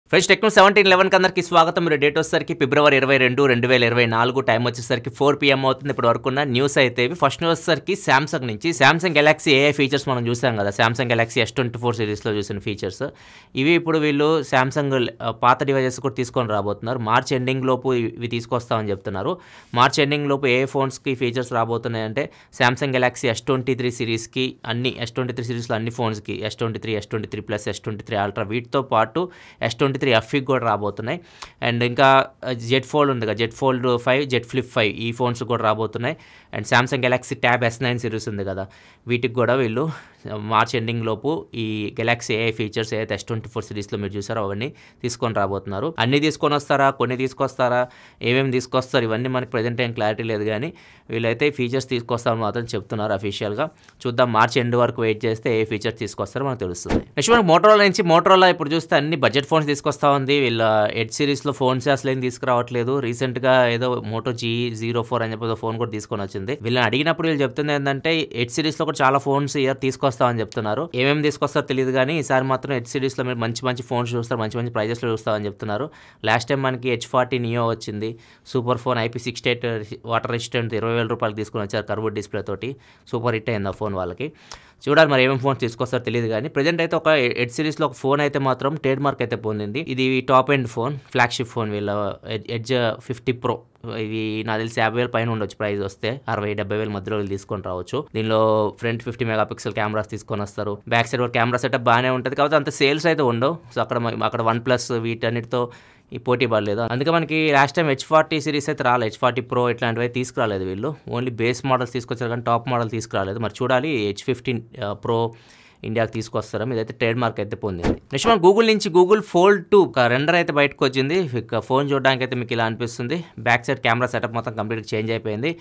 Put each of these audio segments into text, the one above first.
Friends techno 1711 అందరికి స్వాగతం. మీరు డేట్ వచ్చేసరికి ఫిబ్రవరి 22, 2024 టైం వచ్చేసరికి 4 PM అవుతుంది. ఇప్పుడు వరకు ఉన్న న్యూస్ అయితే ఫస్ట్ న్యూస్ వచ్చేసరికి సామ్సంగ్ నుంచి సామ్సంగ్ గెలాక్సీ ఏఐ ఫీచర్స్ మనం చూసాం కదా. సామ్సంగ్ గెలాక్సీ S24 సిరీస్లో చూసిన ఫీచర్స్ ఇవి. ఇప్పుడు వీళ్ళు సామ్సంగ్ పాత డివైజెస్ కూడా తీసుకొని రాబోతున్నారు. మార్చ్ ఎండింగ్ లోపు ఇవి తీసుకొస్తామని చెప్తున్నారు. మార్చ్ ఎండింగ్ లోపు ఏ ఫోన్స్కి ఫీచర్స్ రాబోతున్నాయంటే సామ్సంగ్ గెలాక్సీ S23 సిరీస్కి అన్ని S23 సిరీస్లో అన్ని ఫోన్స్కి S23, S23 plus, S23 ultra వీటితో పాటు S23 ఎఫ్కి కూడా రాబోతున్నాయి. అండ్ ఇంకా జెడ్ ఫోల్డ్ ఉంది కదా, జెడ్ ఫోల్డ్ 5, జెడ్ ఫ్లిప్ 5 ఈ ఫోన్స్ కూడా రాబోతున్నాయి. And Samsung Galaxy tab S9 series ఉంది కదా, వీటికి కూడా వీళ్ళు మార్చ్ ఎండింగ్ లోపు ఈ గెలాక్సీ ఏఐ ఫీచర్స్ ఏదైతే S24 సిరీస్లో మీరు చూసారో అవన్నీ తీసుకొని రాబోతున్నారు. అన్నీ తీసుకొని వస్తారా, కొన్ని తీసుకొస్తారా, ఏమేమి తీసుకొస్తారు ఇవన్నీ మనకి ప్రజెంట్ ఏం క్లారిటీ లేదు, కానీ వీళ్ళైతే ఫీచర్స్ తీసుకొస్తామని మాత్రం చెప్తున్నారు అఫీషియల్గా. చూద్దాం, మార్చ్ ఎండ్ వరకు వెయిట్ చేస్తే ఏ ఫీచర్స్ తీసుకొస్తారో మనకు తెలుస్తుంది. నెక్స్ట్ మనకి మోటరోలా నుంచి, మోటరోలా ఇప్పుడు చూస్తే అన్ని బడ్జెట్ ఫోన్స్ తీసుకొస్తా ఉంది. వీళ్ళ ఎడ్ సిరీస్లో ఫోన్స్ అసలు ఏం తీసుకురావట్లేదు. రీసెంట్గా ఏదో మోటో G04 అని చెప్పి ఫోన్ కూడా తీసుకొని వచ్చింది. వీళ్ళని అడిగినప్పుడు వీళ్ళు చెప్తుంది ఏంటంటే ఎడ్ సిరీస్లో కూడా చాలా ఫోన్స్ ఇయర్ తీసుకొస్తామని చెప్తున్నారు. ఏమేమి తీసుకొస్తారో తెలియదు, కానీ ఈసారి మాత్రం ఎడ్ సిరీస్లో మీరు మంచి మంచి ఫోన్స్ చూస్తారు, మంచి మంచి ప్రైజెస్లో చూస్తామని చెప్తున్నారు. లాస్ట్ టైం మనకి H40 నియో వచ్చింది, super phone, IP68 water resistant, 20,000 రూపాయలు తీసుకొని వచ్చారు కర్వ్డ్ డిస్ప్లే తోటి. సూపర్ హిట్ అయింది ఆ ఫోన్ వాళ్ళకి. చూడాలి మరి ఏమేమి ఫోన్స్ తీసుకొస్తారో తెలియదు, కానీ ప్రజెంట్ అయితే ఒక ఎడ్ సిరీస్లో ఒక ఫోన్ అయితే మాత్రం ట్రేడ్ మార్క్ అయితే పొందింది. ఇది top end phone, flagship phone వీళ్ళ ఎడ్జ్ 50 Pro. ఇవి నాకు తెలిసి 50,000 పైన ఉండొచ్చు ప్రైస్ వస్తే, 60,000-70,000 మధ్యలో వీళ్ళు తీసుకొని రావచ్చు. దీనిలో ఫ్రంట్ 50 మెగాపిక్సెల్ కెమెరాస్ తీసుకొని వస్తారు. బ్యాక్ సైడ్ కెమెరా సెటప్ బాగానే ఉంటుంది, కాబట్టి అంత సేల్స్ అయితే ఉండవు. సో అక్కడ OnePlus వీటన్నిటితో ఈ పోటీ పడలేదు. అందుకే మనకి లాస్ట్ టైం H40 సిరీస్ అయితే రాలేదు, H40 Pro ఇట్లాంటివి తీసుకురాలేదు వీళ్ళు. ఓన్లీ బేస్ మోడల్స్ తీసుకొచ్చారు, కానీ టాప్ మోడల్ తీసుకురాలేదు. మరి చూడాలి H15 Pro ఇండియాకి తీసుకొస్తారా. ఇదైతే ట్రేడ్ మార్క్ అయితే పొందింది. నెక్స్ట్ మనం గూగుల్ నుంచి గూగుల్ Fold 2 రెండర్ అయితే బయటకు వచ్చింది. ఫోన్ చూడడానికి అయితే మీకు ఇలా అనిపిస్తుంది. బ్యాక్ సైడ్ కెమెరా సెటప్ మొత్తం కంప్లీట్గా చేంజ్ అయిపోయింది.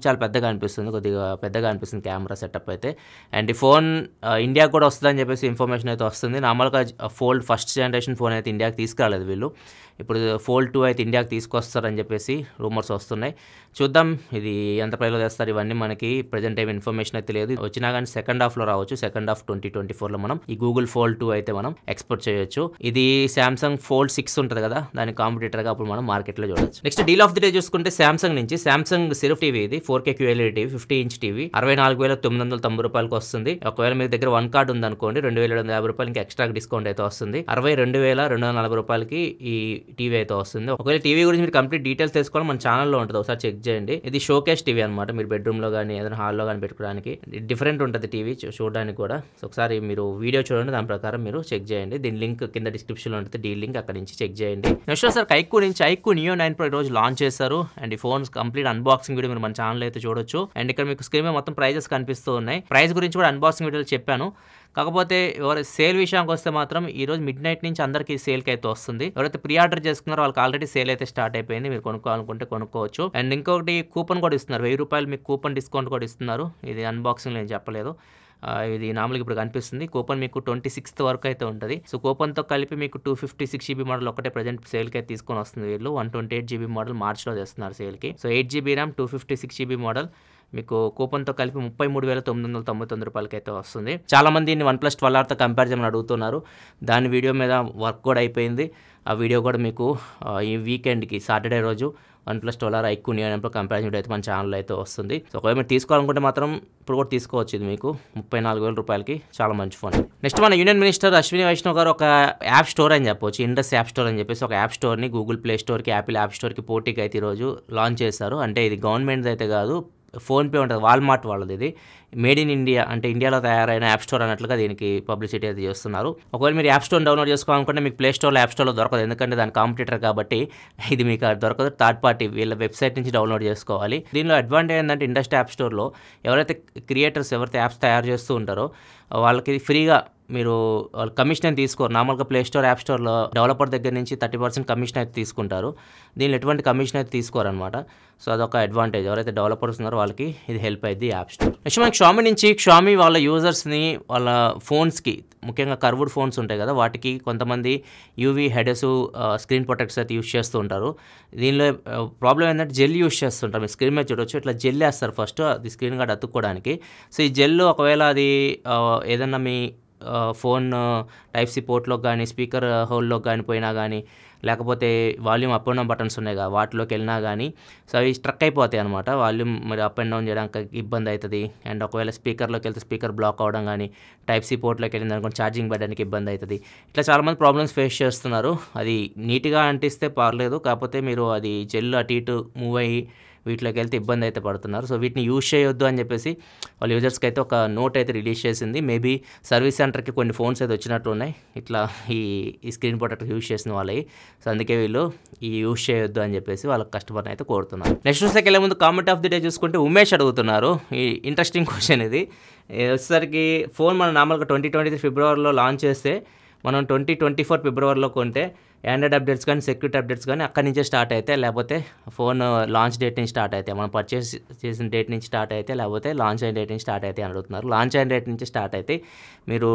చాలా పెద్దగా అనిపిస్తుంది, కొద్దిగా పెద్దగా అనిపిస్తుంది కెమెరా సెటప్ అయితే. అండ్ ఈ ఫోన్ ఇండియాకి కూడా వస్తుందని చెప్పేసి ఇన్ఫర్మేషన్ అయితే వస్తుంది. నార్మల్గా ఫోల్డ్ ఫస్ట్ జనరేషన్ ఫోన్ అయితే ఇండియాకి తీసుకురాలేదు వీళ్ళు. ఇప్పుడు Fold 2 అయితే ఇండియాకి తీసుకొస్తారని చెప్పేసి రూమర్స్ వస్తున్నాయి. చూద్దాం ఇది ఎంత ప్రైస్లో చేస్తారు. ఇవన్నీ మనకి ప్రజెంట్ ఏమి ఇన్ఫర్మేషన్ అయితే లేదు. వచ్చినా కానీ సెకండ్ హాఫ్లో రావచ్చు. సెకండ్ హాఫ్ 2024లో మనం ఈ గూగుల్ Fold 2 అయితే మనం ఎక్స్పోర్ట్ చేయొచ్చు. ఇది సామ్సంగ్ Fold 6 ఉంటుంది కదా, దాని కాంపిటీటర్గా అప్పుడు మనం మార్కెట్లో చూడొచ్చు. Next deal of the day చూసుకుంటే సామ్సంగ్ నుంచి సామ్సంగ్ సిర్ఫ్ టీవీ, ఇది 4K QLED TV, 50 inch TV 64,990 రూపాయలకి వస్తుంది. ఒకవేళ మీ దగ్గర వన్ కార్డ్ ఉందనుకోండి 2,750 రూపాయలు ఇంకా ఎక్స్ట్రా డిస్కౌంట్ అయితే వస్తుంది. 62,240 రూపాయలకి ఈ టీవీ అయితే వస్తుంది. ఒకవేళ టీవీ గురించి మీరు కంప్లీట్ డీటెయిల్స్ తెలుసుకోవాలి, మన ఛానల్లో ఉంటుంది, ఒకసారి చెక్ చేయండి. ఇది షోకేస్ టీవీ అనమాట, మీరు బెడ్రూమ్లో కానీ ఏదైనా హాల్లో కానీ పెట్టుకోవడానికి డిఫరెంట్ ఉంటుంది టీవీ చూడడానికి కూడా. ఒకసారి మీరు వీడియో చూడండి, దాని ప్రకారం మీరు చెక్ చేయండి. దీని లింక్ కింద డిస్క్రిప్షన్లో ఉంటుంది, డీ లింక్ అక్కడ నుంచి చెక్ చేయండి. నెక్స్ట్ సార్ ఐక్యూ నుంచి ఐక్యూ నియో 9 Pro రోజు లాంచ్ చేశారు. అండ్ ఈ ఫోన్స్ కంప్లీట్ అన్బాక్సింగ్ వీడియో మీరు మన ఛానల్ అయితే చూడొచ్చు. అండ్ ఇక్కడ మీకు స్క్రీన్ మీద మొత్తం ప్రైజెస్ కనిపిస్తూ ఉన్నాయి. ప్రైస్ గురించి కూడా అన్బాక్సింగ్ వీడియోలో చెప్పాను. కాకపోతే ఎవరు సేల్ విషయానికి వస్తే మాత్రం ఈ రోజు మిడ్ నైట్ నుంచి అందరికీ సేల్కి అయితే వస్తుంది. ఎవరైతే ప్రీ ఆర్డర్ చేసుకున్నారో వాళ్ళకి ఆల్రెడీ సేల్ అయితే స్టార్ట్ అయిపోయింది. మీరు కొనుక్కోవాలనుకుంటే కొనుక్కోవచ్చు. అండ్ ఇంకొకటి కూపన్ కూడా ఇస్తున్నారు, 1000 రూపాయలు మీకు కూపన్ డిస్కౌంట్ కూడా ఇస్తున్నారు. ఇది అన్బాక్సింగ్ నేను చెప్పలేదు, ఇది నార్మల్గా ఇప్పుడు కనిపిస్తుంది. కూపన్ మీకు 26th వరకు అయితే ఉంటుంది. సో కూపన్తో కలిపి మీకు 256 GB మోడల్ ఒకటే ప్రజెంట్ సేల్కి అయితే తీసుకొని వస్తుంది వీళ్ళు. 128 GB మోడల్ మార్చ్లో తెస్తున్నారు సేల్కి. So 8 GB RAM 256 GB model మీకు కూపన్తో కలిపి 33,999 రూపాయలకి అయితే వస్తుంది. చాలామంది OnePlus 12Rతో కంపేర్ చేయమని అడుగుతున్నారు. దాని వీడియో మీద వర్క్ కూడా అయిపోయింది. ఆ వీడియో కూడా మీకు ఈ వీకెండ్కి సాటర్డే రోజు OnePlus 12R iQOO Neo 9 Pro comparison అయితే మన ఛానల్లో అయితే వస్తుంది. సో ఒకవేళ మీరు తీసుకోవాలనుకుంటే మాత్రం ఇప్పుడు కూడా తీసుకోవచ్చు. ఇది మీకు 34,000 రూపాయలకి చాలా మంచి ఫోన్. నెక్స్ట్ మన యూనియన్ మినిస్టర్ అశ్విని వైష్ణవ్ గారు ఒక యాప్ స్టోర్ అని చెప్పొచ్చు, ఇండస్ యాప్ స్టోర్ అని చెప్పేసి ఒక యాప్ స్టోర్ని గూగుల్ ప్లే స్టోర్కి, యాపిల్ యాప్ స్టోర్కి పోటీకి అయితే ఈరోజు లాంచ్ చేశారు. అంటే ఇది గవర్నమెంట్ అయితే కాదు, ఫోన్పే ఉంటుంది, వాల్మార్ట్ వాళ్ళది. ఇది మేడ్ ఇన్ ఇండియా, అంటే ఇండియాలో తయారైన యాప్ స్టోర్ అన్నట్లుగా దీనికి పబ్లిసిటీ అయితే చేస్తున్నారు. ఒకవేళ మీరు యాప్ స్టోర్ డౌన్లోడ్ చేసుకోవాలనుకుంటే మీకు ప్లే స్టోర్లో, యాప్ స్టోర్లో దొరకదు, ఎందుకంటే దాని కాంపిటీటర్ కాబట్టి ఇది మీకు దొరకదు. థర్డ్ పార్టీ వీళ్ళ వెబ్సైట్ నుంచి డౌన్లోడ్ చేసుకోవాలి. దీనిలో అడ్వాంటేజ్ ఏంటంటే ఇండస్ట్రీ యాప్ స్టోర్లో ఎవరైతే క్రియేటర్స్ ఎవరైతే యాప్స్ తయారు చేస్తూ ఉంటారో వాళ్ళకి ఫ్రీగా మీరు కమిషన్ తీసుకోరు. నార్మల్గా ప్లే స్టోర్, యాప్ స్టోర్లో డెవలపర్ దగ్గర నుంచి 30% కమిషన్ అయితే తీసుకుంటారు. దీనిలో ఎటువంటి కమిషన్ అయితే తీసుకోరనమాట. సో అదొక అడ్వాంటేజ్. ఎవరైతే డెవలపర్స్ ఉన్నారో వాళ్ళకి ఇది హెల్ప్ అయింది యాప్ స్టోర్. నెక్స్ట్ మనకి షామీ నుంచి, షామీ వాళ్ళ యూజర్స్ని వాళ్ళ ఫోన్స్కి, ముఖ్యంగా కర్వ్డ్ ఫోన్స్ ఉంటాయి కదా, వాటికి కొంతమంది యూవీ హెడెస్ స్క్రీన్ ప్రొటెక్టర్స్ అయితే యూస్ చేస్తూ ఉంటారు. దీనిలో ప్రాబ్లం ఏంటంటే జెల్ యూస్ చేస్తుంటారు. మీరు స్క్రీన్ మీద చూడొచ్చు, ఇట్లా జెల్ వేస్తారు ఫస్ట్ అది స్క్రీన్ గార్డ్ అతుక్కోవడానికి. సో ఈ జెల్ ఒకవేళ అది ఏదన్నా మీ ఫోన్ టైప్ సి పోర్ట్లోకి కానీ స్పీకర్ హోల్లోకి కానీ పోయినా కానీ లేకపోతే volume up and down buttons ఉన్నాయి కదా వాటిలోకి వెళ్ళినా కానీ సో అవి స్ట్రక్ అయిపోతాయి అనమాట. వాల్యూమ్ మరి అప్ అండ్ డౌన్ చేయడానికి ఇబ్బంది అవుతుంది. అండ్ ఒకవేళ స్పీకర్లోకి వెళ్తే స్పీకర్ బ్లాక్ అవ్వడం కానీ టైప్ సి పోర్ట్లోకి వెళ్ళింది అనుకోండి ఛార్జింగ్ పెట్టడానికి ఇబ్బంది అవుతుంది. ఇట్లా చాలామంది ప్రాబ్లమ్స్ ఫేస్ చేస్తున్నారు. అది నీట్గా అంటిస్తే పర్లేదు, కాకపోతే మీరు అది జెల్ అటు ఇటు మూవ్ అయ్యి వీటిలోకి వెళ్తే ఇబ్బంది అయితే పడుతున్నారు. సో వీటిని యూజ్ చేయొద్దు అని చెప్పేసి వాళ్ళ యూజర్స్కి అయితే ఒక నోట్ అయితే రిలీజ్ చేసింది. మేబీ సర్వీస్ సెంటర్కి కొన్ని ఫోన్స్ అయితే వచ్చినట్టు ఉన్నాయి ఇట్లా ఈ స్క్రీన్ ప్రొటెక్టర్ యూజ్ చేసిన వాళ్ళవి. సో అందుకే వీళ్ళు ఈ యూజ్ చేయొద్దు అని చెప్పేసి వాళ్ళకి కస్టమర్ని అయితే కోరుతున్నారు. నెక్స్ట్ న్యూస్కి వెళ్ళే ముందు కామెంట్ ఆఫ్ ది డే చూసుకుంటే ఉమేష్ అడుగుతున్నారు. ఈ ఇంట్రెస్టింగ్ క్వశ్చన్ ఇది. వచ్చేసరికి ఫోన్ మనం నార్మల్గా 2023 ఫిబ్రవరిలో లాంచ్ చేస్తే మనం 2024 ఫిబ్రవరిలో కొంటే ఆండ్రాయిడ్ అప్డేట్స్ కానీ సెక్యూరిటీ అప్డేట్స్ కానీ అక్కడి నుంచే స్టార్ట్ అయితే, లేకపోతే ఫోన్ లాంచ్ డేట్ నుంచి స్టార్ట్ అయితే, మనం పర్చేస్ చేసిన డేట్ నుంచి స్టార్ట్ అయితే, లేకపోతే లాంచ్ అయిన డేట్ నుంచి స్టార్ట్ అయితే అని అడుగుతున్నారు. లాంచ్ అయిన డేట్ నుంచి స్టార్ట్ అయితే మీరు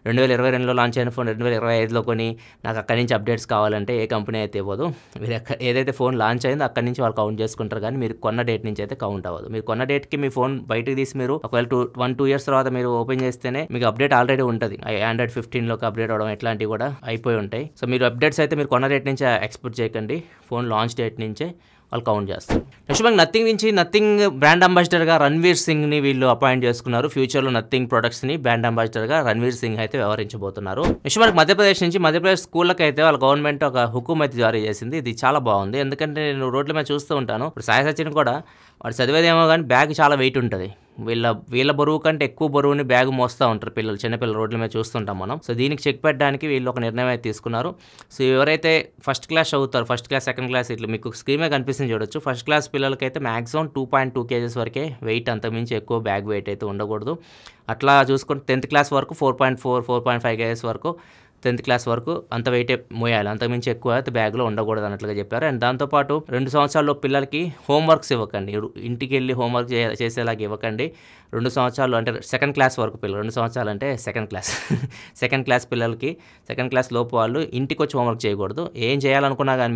2022లో లాంచ్ అయిన ఫోన్ 2025లో కొని నాకు అక్కడి నుంచి అప్డేట్స్ కావాలంటే ఏ కంపెనీ అయితే ఇవ్వదు. మీరు ఏదైతే ఫోన్ లాంచ్ అయిందో అక్కడి నుంచి వాళ్ళు కౌంట్ చేసుకుంటారు, కానీ మీరు కొన్న డేట్ నుంచి అయితే కౌంట్ అవ్వదు. మీరు కొన్న డేట్కి మీ ఫోన్ బయటకు తీసి మీరు ఒకవేళ 1-2 ఇయర్స్ తర్వాత మీరు ఓపెన్ చేస్తేనే మీకు అప్డేట్ ఆల్రెడీ ఉంటుంది. ఆండ్రాయిడ్ 15లోకి అప్డేట్ అవ్వడం ఇట్లాంటివి కూడా అయిపోయి ఉంటాయి. సో మీరు అప్డేట్స్ అయితే మీరు కొన్న డేట్ నుంచి ఎక్స్పెక్ట్ చేయకండి, ఫోన్ లాంచ్ డేట్ నుంచే వాళ్ళు కౌంట్ చేస్తారు. నెక్స్ట్ మనకి నథింగ్ బ్రాండ్ అంబాసిడర్గా రణ్వీర్ సింగ్ని వీళ్ళు అపాయింట్ చేసుకున్నారు. ఫ్యూచర్లో నథింగ్ ప్రొడక్ట్స్ని బ్రాండ్ అంబాసిడర్గా రణ్వీర్ సింగ్ అయితే వ్యవహరించబోతున్నారు. నెక్స్ట్ మనకి మధ్యప్రదేశ్ స్కూళ్ళకి అయితే వాళ్ళ గవర్నమెంట్ ఒక హుకుం అయితే జారీ చేసింది. ఇది చాలా బాగుంది, ఎందుకంటే నేను రోడ్ల మీద చూస్తూ ఉంటాను. ఇప్పుడు సాయి సచిన్ కూడా వాడు చదివేదేమో కానీ బ్యాగ్ చాలా వెయిట్ ఉంటుంది. వీళ్ళ బరువు కంటే ఎక్కువ బరువుని బ్యాగ్ మోస్తూ ఉంటారు పిల్లలు, చిన్నపిల్లలు రోడ్ల మీద చూస్తుంటాం మనం. సో దీనికి చెక్ పెట్టడానికి వీళ్ళు ఒక నిర్ణయం అయితే తీసుకున్నారు. సో ఎవరైతే ఫస్ట్ క్లాస్ చదువుతారు, ఫస్ట్ క్లాస్ సెకండ్ క్లాస్ ఇట్లా మీకు స్క్రీన్ మీద కనిపిస్తుంది చూడొచ్చు. ఫస్ట్ క్లాస్ పిల్లలకైతే మ్యాక్సిమం 2.2 kgs వరకే వెయిట్, అంతకుమించి ఎక్కువ బ్యాగ్ వెయిట్ అయితే ఉండకూడదు. అట్లా చూసుకుంటే 10th క్లాస్ వరకు 4.5 kgs వరకు 10th క్లాస్ వరకు అంత వెయిటే మోయాలి, అంతకుమించి ఎక్కువ అయితే బ్యాగ్లో ఉండకూడదు అన్నట్లుగా చెప్పారు. అండ్ దాంతోపాటు 2 సంవత్సరాల్లో పిల్లలకి హోంవర్క్స్ ఇవ్వకండి, ఇంటికి వెళ్ళి హోంవర్క్ చేసేలాగా ఇవ్వకండి. 2 సంవత్సరాలు అంటే సెకండ్ క్లాస్ వరకు పిల్లలు, 2 సంవత్సరాలు అంటే సెకండ్ క్లాస్ పిల్లలకి, సెకండ్ క్లాస్ లోపు వాళ్ళు ఇంటికి వచ్చి హోంవర్క్ చేయకూడదు. ఏం చేయాలనుకున్నా కానీ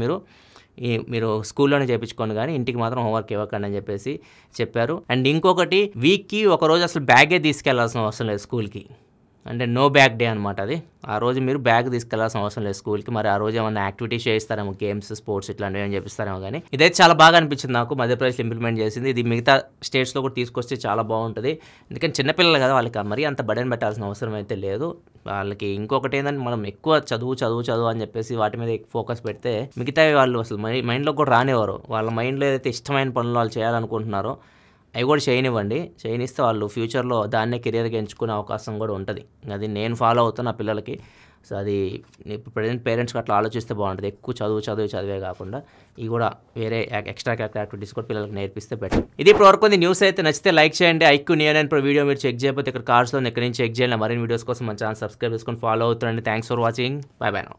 మీరు స్కూల్లోనే చేయించుకోండి, కానీ ఇంటికి మాత్రం హోంవర్క్ ఇవ్వకండి అని చెప్పేసి చెప్పారు. అండ్ ఇంకొకటి, వీక్కి ఒకరోజు అసలు బ్యాగే తీసుకెళ్లాల్సిన అవసరం లేదు స్కూల్కి, అంటే నో బ్యాగ్ డే అనమాట అది. ఆ రోజు మీరు బ్యాగ్ తీసుకెళ్లాల్సిన అవసరం లేదు స్కూల్కి. మరి ఆ రోజు ఏమైనా యాక్టివిటీస్ చేయిస్తారేమో, గేమ్స్ స్పోర్ట్స్ ఇట్లాంటివి ఏమైనా చేపిస్తారేమో, కానీ ఇదైతే చాలా బాగా అనిపించింది నాకు. మధ్యప్రదేశ్లో ఇంప్లిమెంట్ చేసింది. ఇది మిగతా స్టేట్స్లో కూడా తీసుకొస్తే చాలా బాగుంటుంది. ఎందుకంటే చిన్నపిల్లలు కదా, వాళ్ళకి మరీ అంత బర్డెన్ పెట్టాల్సిన అవసరం అయితే లేదు. వాళ్ళకి ఇంకొకటి ఏంటంటే మనం ఎక్కువ చదువు అని చెప్పేసి వాటి మీద ఫోకస్ పెడితే మిగతావి వాళ్ళు అసలు మైండ్లో కూడా రానివ్వరు. వాళ్ళ మైండ్లో ఏదైతే ఇష్టమైన పనులు వాళ్ళు చేయాలనుకుంటున్నారో అవి కూడా చేయనిస్తే వాళ్ళు ఫ్యూచర్లో దాన్నే కెరియర్గా ఎంచుకునే అవకాశం కూడా ఉంటుంది. అది నేను ఫాలో అవుతాను నా పిల్లలకి. సో అది ఇప్పుడు ప్రజెంట్ పేరెంట్స్కి అట్లా ఆలోచిస్తే బాగుంటుంది. ఎక్కువ చదివే కాకుండా ఇవి కూడా వేరే ఎక్స్ట్రా యాక్టివిటీస్ కూడా పిల్లలకి నేర్పిస్తే బెటర్. ఇది ఇప్పుడు వరకు న్యూస్ అయితే నచ్చితే లైక్ చేయండి. ఐక్యూ నియర్ ఇప్పుడు వీడియో మీరు చెక్ చేయకపోతే ఇక్కడ కార్డ్స్లో ఎక్కడి నుంచి చెక్ చేయాలి. మరిన్ని వీడియోస్ కోసం మన ఛానల్ సబ్స్క్రైబ్ చేసుకొని ఫాలో అవుతారండి. Thanks for watching. By now.